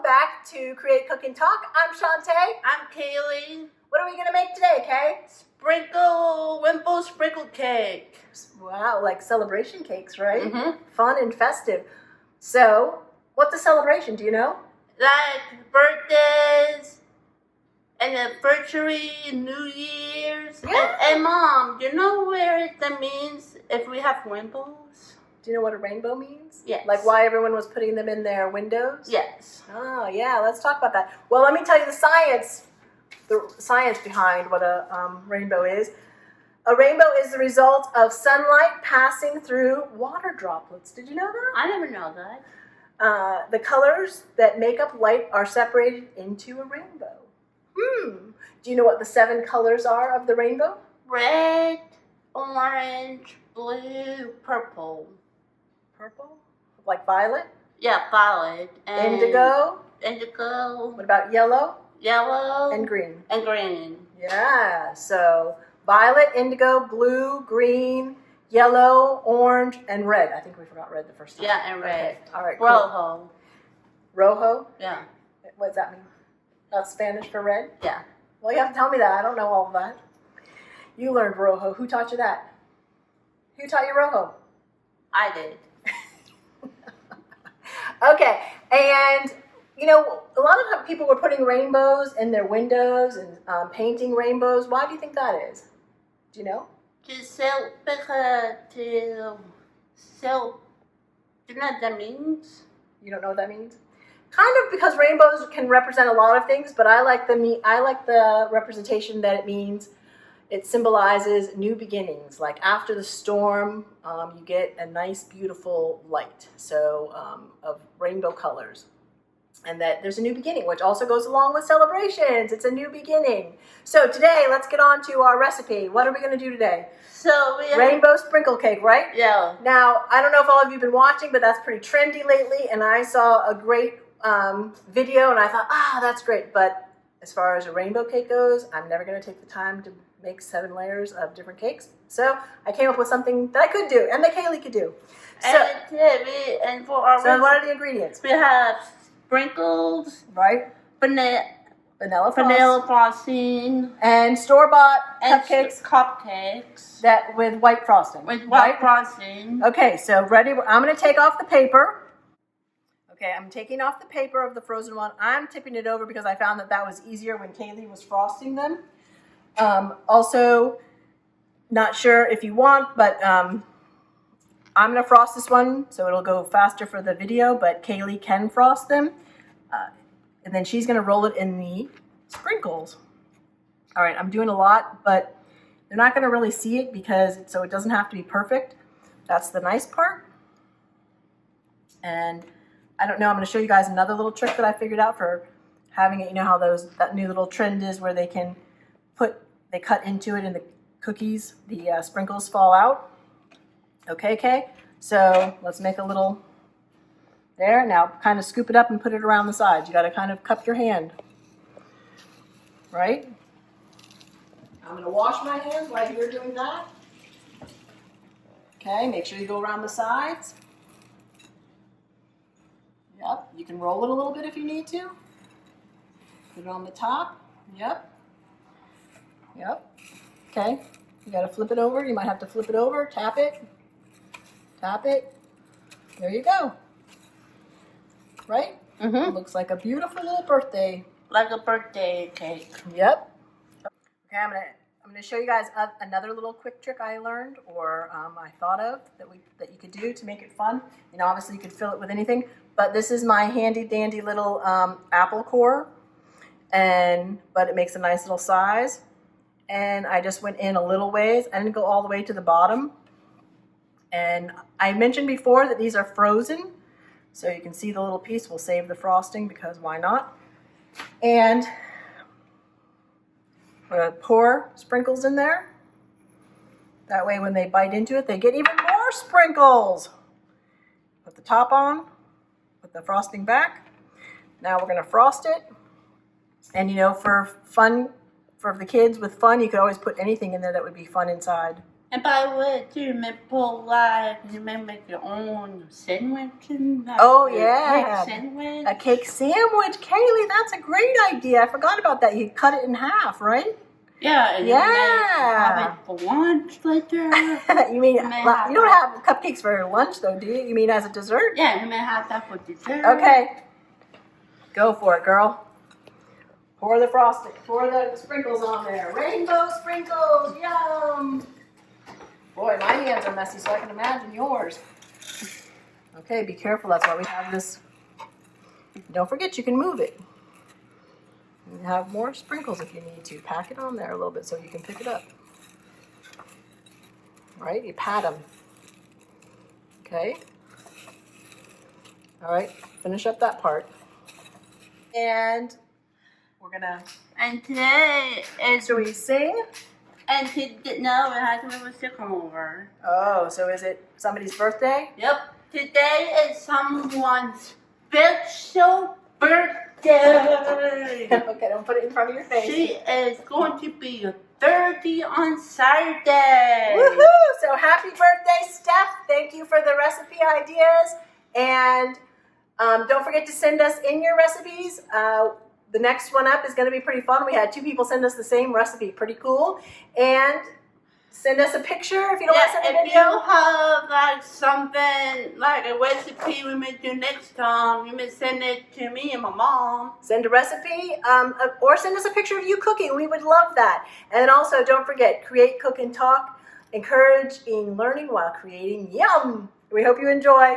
back to Create, Cook, and Talk. I'm Shantae. I'm Kaylee. What are we going to make today, Kay? Wimple sprinkle cake. Wow, like celebration cakes, right? Mm-hmm. Fun and festive. So, what's a celebration? Do you know? Like birthdays, anniversary, New Year's. Yeah. And Mom, do you know where that means if we have wimples? Do you know what a rainbow means? Yes. Like why everyone was putting them in their windows? Yes. Oh, yeah, let's talk about that. Well, let me tell you the science behind what a rainbow is. A rainbow is the result of sunlight passing through water droplets. Did you know that? I never know that. The colors that make up light are separated into a rainbow. Do you know what the 7 colors are of the rainbow? Red, orange, blue, purple. Purple? Like violet? Yeah, violet. And Indigo? Indigo. What about yellow? Yellow. And green. And green. Yeah, so violet, indigo, blue, green, yellow, orange, and red. I think we forgot red the first time. Yeah, and red. Okay. All right, cool. Rojo. Rojo? Yeah. What does that mean? That's Spanish for red? Yeah. Well, you have to tell me that. I don't know all of that. You learned Rojo. Who taught you that? Who taught you Rojo? I did. Okay, and you know, a lot of people were putting rainbows in their windows and painting rainbows. Why do you think that is? Do you know? To sell, because to sell, do you know what that means? You don't know what that means? Kind of, because rainbows can represent a lot of things, but I like the representation that it means. It symbolizes new beginnings. Like after the storm, you get a nice, beautiful light. So of rainbow colors. And that there's a new beginning, which also goes along with celebrations. It's a new beginning. So today, let's get on to our recipe. What are we going to do today? So we have, Rainbow sprinkle cake, right? Yeah. Now, I don't know if all of you have been watching, but that's pretty trendy lately. And I saw a great video, and I thought, that's great. But as far as a rainbow cake goes, I'm never going to take the time to make 7 layers of different cakes. So I came up with something that I could do, and that Kaylee could do. So, and for our so what are the ingredients? we have sprinkles, Right? vanilla Vanilla frosting, and store-bought and cupcakes that with white frosting. with white frosting. Okay, so ready? I'm going to take off the paper. Okay, I'm taking off the paper of the frozen one. I'm tipping it over because I found that was easier when Kaylee was frosting them. Also, not sure if you want, but I'm going to frost this one so it'll go faster for the video, but Kaylee can frost them. And then she's going to roll it in the sprinkles. All right, I'm doing a lot, but they're not going to really see it so it doesn't have to be perfect. That's the nice part. And I don't know, I'm going to show you guys another little trick that I figured out for having it. You know how that new little trend is where they cut into it and the cookies, the sprinkles fall out. Okay, Kay? So let's make a little there. Now kind of scoop it up and put it around the sides. You got to kind of cup your hand. Right? I'm going to wash my hands while you're doing that. Okay, make sure you go around the sides. Yep, you can roll it a little bit if you need to. Put it on the top. Yep. Okay, you got to flip it over. You might have to flip it over, tap it. There you go. Right? Mm-hmm. Looks like a beautiful little birthday. Like a birthday cake. Yep. Okay, I'm gonna show you guys another little quick trick I learned or I thought of that you could do to make it fun. You know, obviously you could fill it with anything, but this is my handy dandy little apple core, but it makes a nice little size. And I just went in a little ways. I didn't go all the way to the bottom. And I mentioned before that these are frozen, so you can see the little piece. We'll save the frosting because why not? And we're going to pour sprinkles in there. That way when they bite into it, they get even more sprinkles. Put the top on, put the frosting back. Now we're going to frost it. And you know, for fun, for the kids with fun, you could always put anything in there that would be fun inside. And by the way, do you remember you may make your own sandwich and yeah. cake sandwich? A cake sandwich. Kaylee, that's a great idea. I forgot about that. You cut it in half, right? Yeah, and you may have it for lunch later. You mean, you don't have cupcakes for lunch though, do you? You mean as a dessert? Yeah, you may have that for dessert. Okay. Go for it, girl. Pour the frosting, pour the sprinkles on there. Rainbow sprinkles, yum. Boy, my hands are messy, so I can imagine yours. Okay, be careful. That's why we have this. Don't forget, you can move it. You have more sprinkles if you need to. Pack it on there a little bit so you can pick it up. All right, you pat them. Okay. All right, finish up that part. And we're gonna. And today is. Should we sing? And no, it has to come over. Oh, so is it somebody's birthday? Yep. Today is someone's special birthday. Okay, don't put it in front of your face. She is going to be 30 on Saturday. Woohoo! So happy birthday, Steph. Thank you for the recipe ideas. And don't forget to send us in your recipes. The next one up is going to be pretty fun. We had 2 people send us the same recipe. Pretty cool. And send us a picture if you don't want to send a video. If you have like something, like a recipe we may do next time, you may send it to me and my mom. Send a recipe or send us a picture of you cooking. We would love that. And also, don't forget, create, cook, and talk. Encourage in learning while creating. Yum! We hope you enjoy.